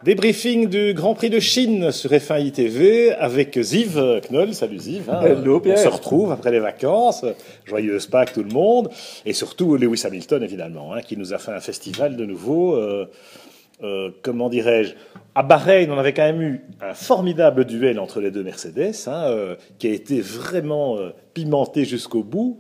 Débriefing du Grand Prix de Chine sur F1 ITV avec Ziv Knoll. Salut Ziv. Hello Pierre. On se retrouve après les vacances. Joyeuse Pâques tout le monde. Et surtout Lewis Hamilton évidemment, qui nous a fait un festival de nouveau. Comment dirais-je, à Bahreïn, on avait quand même eu un formidable duel entre les deux Mercedes, qui a été vraiment pimenté jusqu'au bout.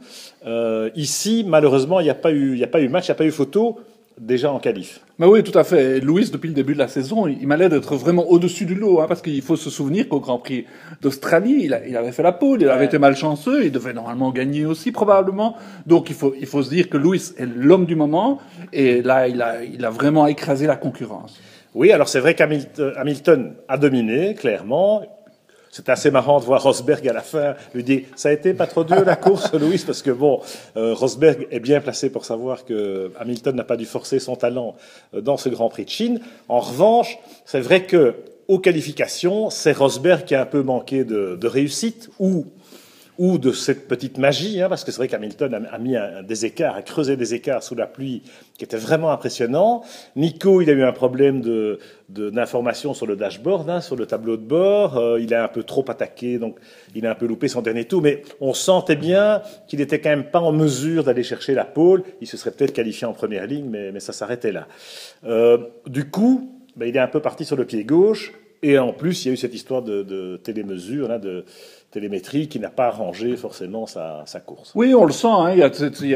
Ici, malheureusement, il n'y a pas eu match, il n'y a pas eu photo. Déjà en qualif. Mais oui, tout à fait. Louis, depuis le début de la saison, il m'a l'air d'être vraiment au-dessus du lot, parce qu'il faut se souvenir qu'au Grand Prix d'Australie, il avait fait la pole, il avait été malchanceux, il devait normalement gagner aussi probablement. Donc il faut se dire que Louis est l'homme du moment, et là il a vraiment écrasé la concurrence. Oui, alors c'est vrai qu'Hamilton a dominé clairement. C'est assez marrant de voir Rosberg à la fin lui dire « Ça a été pas trop dur la course, Louis ?» Parce que bon, Rosberg est bien placé pour savoir que Hamilton n'a pas dû forcer son talent dans ce Grand Prix de Chine. En revanche, c'est vrai que aux qualifications, c'est Rosberg qui a un peu manqué de réussite ou de cette petite magie, parce que c'est vrai qu'Hamilton a mis des écarts, a creusé des écarts sous la pluie qui étaient vraiment impressionnants. Nico, il a eu un problème d'information sur le dashboard, sur le tableau de bord. Il a un peu trop attaqué, donc il a un peu loupé son dernier tour. Mais on sentait bien qu'il était quand même pas en mesure d'aller chercher la pole. Il se serait peut-être qualifié en première ligne, mais ça s'arrêtait là. Du coup, il est un peu parti sur le pied gauche. Et en plus, il y a eu cette histoire de télémesure, de télémétrie, qui n'a pas arrangé forcément sa course. Oui, on le sent.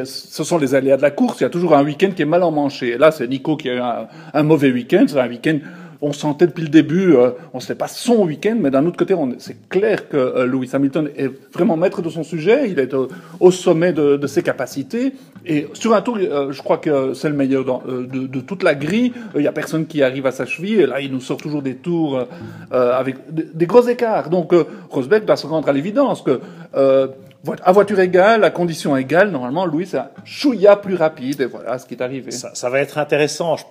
Ce sont les aléas de la course. Il y a toujours un week-end qui est mal emmanché. Et là, c'est Nico qui a eu un mauvais week-end. C'est un week-end. On sentait depuis le début, on sait pas son week-end, mais d'un autre côté, c'est clair que Lewis Hamilton est vraiment maître de son sujet. Il est au sommet de ses capacités. Et sur un tour, je crois que c'est le meilleur de toute la grille. Il y a personne qui arrive à sa cheville. Et là, il nous sort toujours des tours avec des gros écarts. Donc, Rosberg doit se rendre à l'évidence que à voiture égale, à condition égale, normalement, Louis est un chouïa plus rapide, et voilà ce qui est arrivé. Ça va être intéressant, je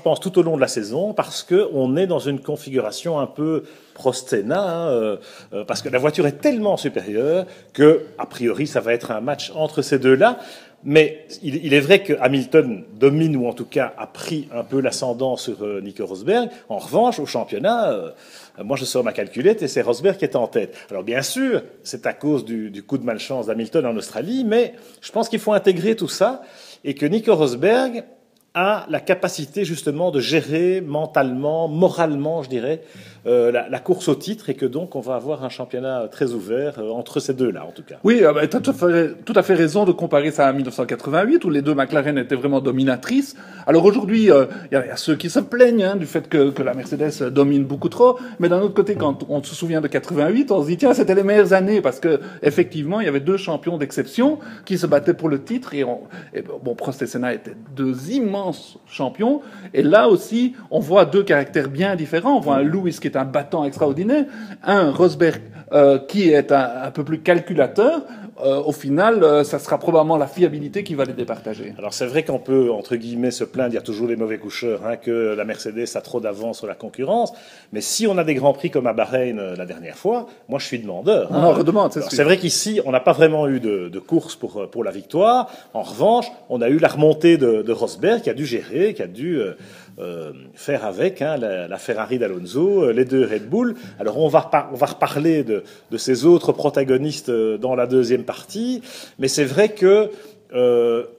pense, tout au long de la saison, parce que on est dans une configuration un peu Prost-Senna, parce que la voiture est tellement supérieure que, a priori, ça va être un match entre ces deux-là. Mais il est vrai que Hamilton domine, ou en tout cas a pris un peu l'ascendant sur Nico Rosberg. En revanche, au championnat, moi je sors ma calculette et c'est Rosberg qui est en tête. Alors bien sûr, c'est à cause du coup de malchance d'Hamilton en Australie, mais je pense qu'il faut intégrer tout ça et que Nico Rosberg a la capacité justement de gérer mentalement, moralement, je dirais, la course au titre, et que donc on va avoir un championnat très ouvert entre ces deux-là, en tout cas. Oui, tu as tout à fait raison de comparer ça à 1988, où les deux McLaren étaient vraiment dominatrices. Alors aujourd'hui, il y a ceux qui se plaignent du fait que la Mercedes domine beaucoup trop, mais d'un autre côté, quand on se souvient de 88, on se dit tiens, c'était les meilleures années, parce que effectivement, il y avait deux champions d'exception qui se battaient pour le titre, et Prost et Senna étaient deux immenses champions, et là aussi, on voit deux caractères bien différents. On voit un Lewis qui est un battant extraordinaire, un Rosberg qui est un peu plus calculateur. Au final, ça sera probablement la fiabilité qui va les départager. Alors c'est vrai qu'on peut, entre guillemets, se plaindre, il y a toujours les mauvais coucheurs, que la Mercedes a trop d'avance sur la concurrence, mais si on a des grands prix comme à Bahreïn la dernière fois, moi je suis demandeur. On en redemande, c'est sûr. C'est vrai qu'ici, on n'a pas vraiment eu de course pour la victoire. En revanche, on a eu la remontée de Rosberg qui a dû gérer, qui a dû faire avec la Ferrari d'Alonso, les deux Red Bull. Alors on va reparler de ces autres protagonistes dans la deuxième partie, mais c'est vrai que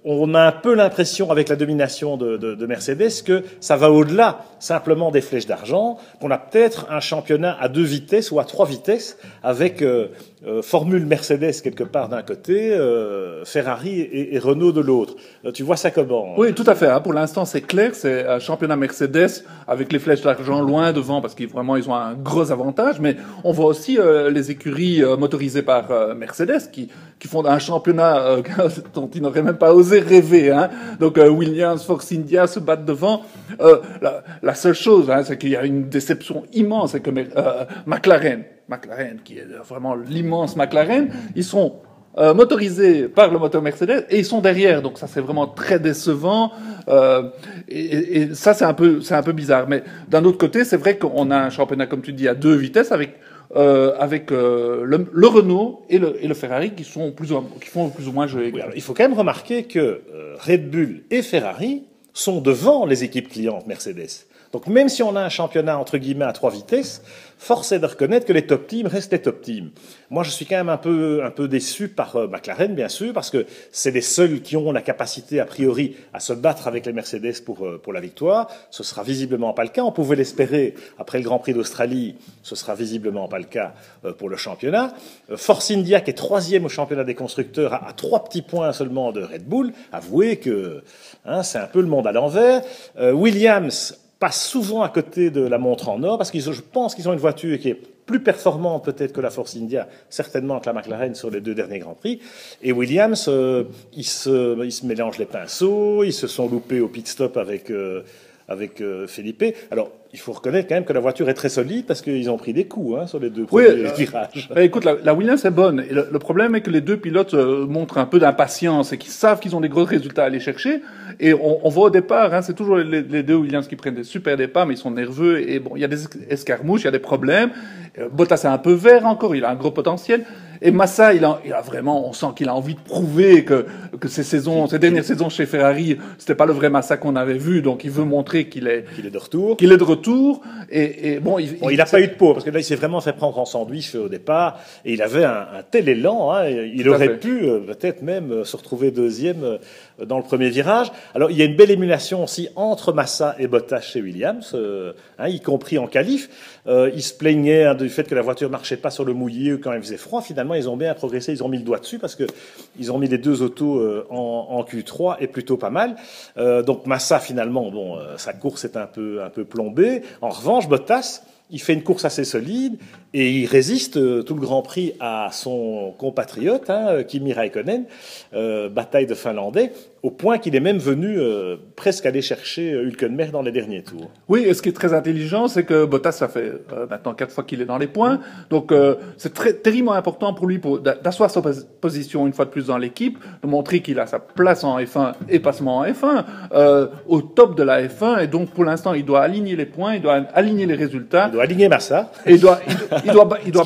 on a un peu l'impression, avec la domination de Mercedes, que ça va au-delà simplement des flèches d'argent, qu'on a peut-être un championnat à 2 vitesses ou à 3 vitesses, avec formule Mercedes quelque part d'un côté, Ferrari et Renault de l'autre. Tu vois ça comment? Oui, tout à fait. Pour l'instant, c'est clair, c'est un championnat Mercedes avec les flèches d'argent loin devant, parce qu'ils ont un gros avantage, mais on voit aussi les écuries motorisées par Mercedes qui font un championnat dont ils n'auraient même pas osé rêver. Donc Williams, Force India se battent devant. La seule chose, c'est qu'il y a une déception immense, c'est que McLaren, qui est vraiment l'immense McLaren, ils sont motorisés par le moteur Mercedes et ils sont derrière, donc ça c'est vraiment très décevant, et ça c'est un peu bizarre. Mais d'un autre côté, c'est vrai qu'on a un championnat, comme tu dis, à 2 vitesses avec le Renault et le Ferrari qui font plus ou moins jeu égal. Oui, alors, il faut quand même remarquer que Red Bull et Ferrari sont devant les équipes clientes Mercedes. Donc même si on a un championnat entre guillemets à 3 vitesses, force est de reconnaître que les top teams restent les top teams. Moi, je suis quand même un peu déçu par McLaren, bien sûr, parce que c'est les seuls qui ont la capacité, a priori, à se battre avec les Mercedes pour la victoire. Ce sera visiblement pas le cas. On pouvait l'espérer après le Grand Prix d'Australie. Ce sera visiblement pas le cas pour le championnat. Force India, qui est 3e au championnat des constructeurs, à 3 petits points seulement de Red Bull. Avouez que c'est un peu le monde à l'envers. Williams passe souvent à côté de la montre en or, parce que je pense qu'ils ont une voiture qui est plus performante peut-être que la Force India, certainement que la McLaren sur les 2 derniers Grands Prix. Et Williams, ils se mélangent les pinceaux, ils se sont loupés au pit stop avec Felipe. Alors, il faut reconnaître quand même que la voiture est très solide parce qu'ils ont pris des coups sur les 2 premiers virages. Écoute, la Williams est bonne. Et le problème est que les 2 pilotes montrent un peu d'impatience et qu'ils savent qu'ils ont des gros résultats à aller chercher. Et on voit au départ, c'est toujours les 2 Williams qui prennent des super départs, mais ils sont nerveux. Et bon, il y a des escarmouches, il y a des problèmes. Bottas est un peu vert encore, il a un gros potentiel. Et Massa, il a vraiment, on sent qu'il a envie de prouver que ces dernières saisons chez Ferrari, c'était pas le vrai Massa qu'on avait vu. Donc il veut montrer qu'il est de retour. Qu'il est de retour. Et bon, il n'a pas eu de peau parce que là, il s'est vraiment fait prendre en sandwich au départ. Et il avait un tel élan. Il aurait pu peut-être même se retrouver 2e dans le premier virage. Alors il y a une belle émulation aussi entre Massa et Bottas chez Williams, y compris en qualif. Ils se plaignaient du fait que la voiture marchait pas sur le mouillé quand il faisait froid. Finalement, ils ont bien progressé, ils ont mis le doigt dessus parce que ils ont mis les 2 autos en Q3 et plutôt pas mal. Donc Massa, finalement, sa course est un peu plombée. En revanche, Bottas, il fait une course assez solide et il résiste tout le Grand Prix à son compatriote, Kimi Raikkonen, bataille de Finlandais, au point qu'il est même venu presque aller chercher Hülkenberg dans les derniers tours. Oui, et ce qui est très intelligent, c'est que Bottas, ça fait maintenant 4 fois qu'il est dans les points. Donc c'est terriblement important pour lui d'asseoir sa position une fois de plus dans l'équipe, de montrer qu'il a sa place en F1 et pas seulement en F1, au top de la F1. Et donc pour l'instant, il doit aligner les points, il doit aligner les résultats. Il doit aligner Massa. Et il doit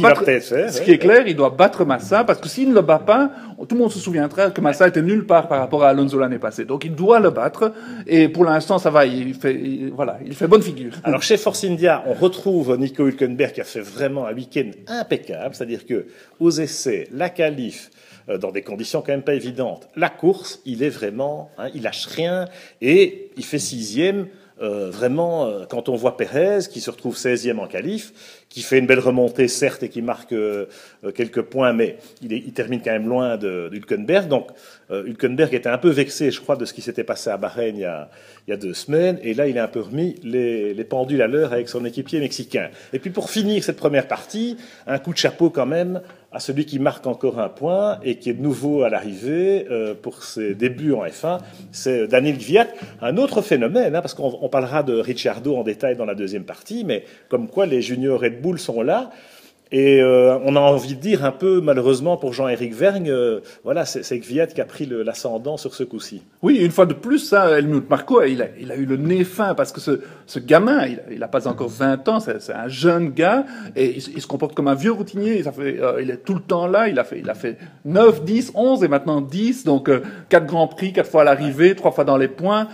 battre. Ce qui est clair, il doit battre Massa parce que s'il ne le bat pas, tout le monde se souviendra que Massa était nulle part par rapport à Alonso l'année passée. Donc il doit le battre. Et pour l'instant, ça va. Il fait bonne figure. Alors chez Force India, on retrouve Nico Hülkenberg qui a fait vraiment un week-end impeccable. C'est-à-dire que aux essais, la qualif, dans des conditions quand même pas évidentes, la course, il est vraiment, il lâche rien et il fait 6e. Vraiment, quand on voit Pérez, qui se retrouve 16e en qualif, qui fait une belle remontée, certes, et qui marque quelques points, mais il termine quand même loin d'Hülkenberg. Donc, Hülkenberg était un peu vexé, je crois, de ce qui s'était passé à Bahreïn il y a 2 semaines. Et là, il a un peu remis les pendules à l'heure avec son équipier mexicain. Et puis, pour finir cette première partie, un coup de chapeau quand même à celui qui marque encore un point et qui est de nouveau à l'arrivée pour ses débuts en F1, c'est Daniil Kvyat. Un autre phénomène, parce qu'on parlera de Ricciardo en détail dans la deuxième partie, mais comme quoi les juniors Red Bull sont là. Et on a envie de dire un peu, malheureusement, pour Jean-Éric Vergne, c'est Kvyat qui a pris l'ascendant sur ce coup-ci. Oui, une fois de plus, Helmut Marko, il a eu le nez fin parce que ce gamin, il a pas encore 20 ans, c'est un jeune gars et il se comporte comme un vieux routinier. Il est tout le temps là. Il a fait 9, 10, 11 et maintenant 10. Donc 4 grands prix, 4 fois à l'arrivée, 3 fois dans les points.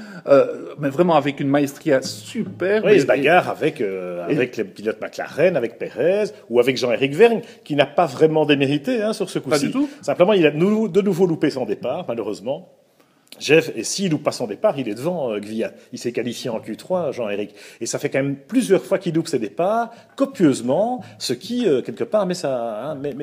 Mais vraiment avec une maestria super. Oui, il se bagarre avec les pilotes McLaren, avec Pérez ou avec Jean-Éric Vergne, qui n'a pas vraiment démérité sur ce coup-ci. Pas du tout. Simplement, il a de nouveau loupé son départ, malheureusement. Jeff, et s'il loupe pas son départ, il est devant Kvyat. Il s'est qualifié en Q3, Jean-Éric. Et ça fait quand même plusieurs fois qu'il loupe ses départs, copieusement, ce qui, quelque part, met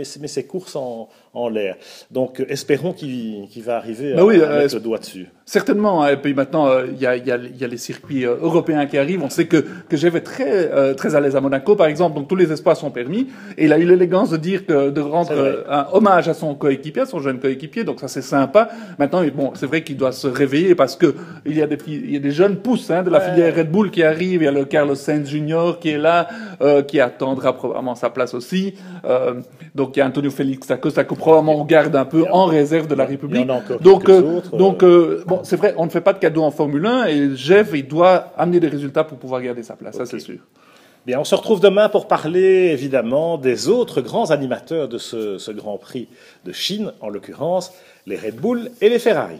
ses courses en l'air. Donc, espérons qu'il va arriver à mettre le doigt dessus. Certainement. Et puis maintenant, il y a les circuits européens qui arrivent. On sait que Jeff est très à l'aise à Monaco, par exemple. Donc tous les espaces sont permis. Et il a eu l'élégance de rendre un hommage à son coéquipier, à son jeune coéquipier. Donc ça, c'est sympa. Maintenant, c'est vrai qu'il doit se réveiller parce que il y a des jeunes pousses de la filière Red Bull qui arrivent. Il y a le Carlos Sainz Jr. qui est là, qui attendra probablement sa place aussi. Donc il y a Antonio Félix Acosta que probablement on garde un peu en réserve de la République. Il y en a encore quelques autres. C'est vrai, on ne fait pas de cadeau en Formule 1 et Jeff, il doit amener des résultats pour pouvoir garder sa place, ça c'est sûr. Bien, on se retrouve demain pour parler évidemment des autres grands animateurs de ce Grand Prix de Chine, en l'occurrence les Red Bull et les Ferrari.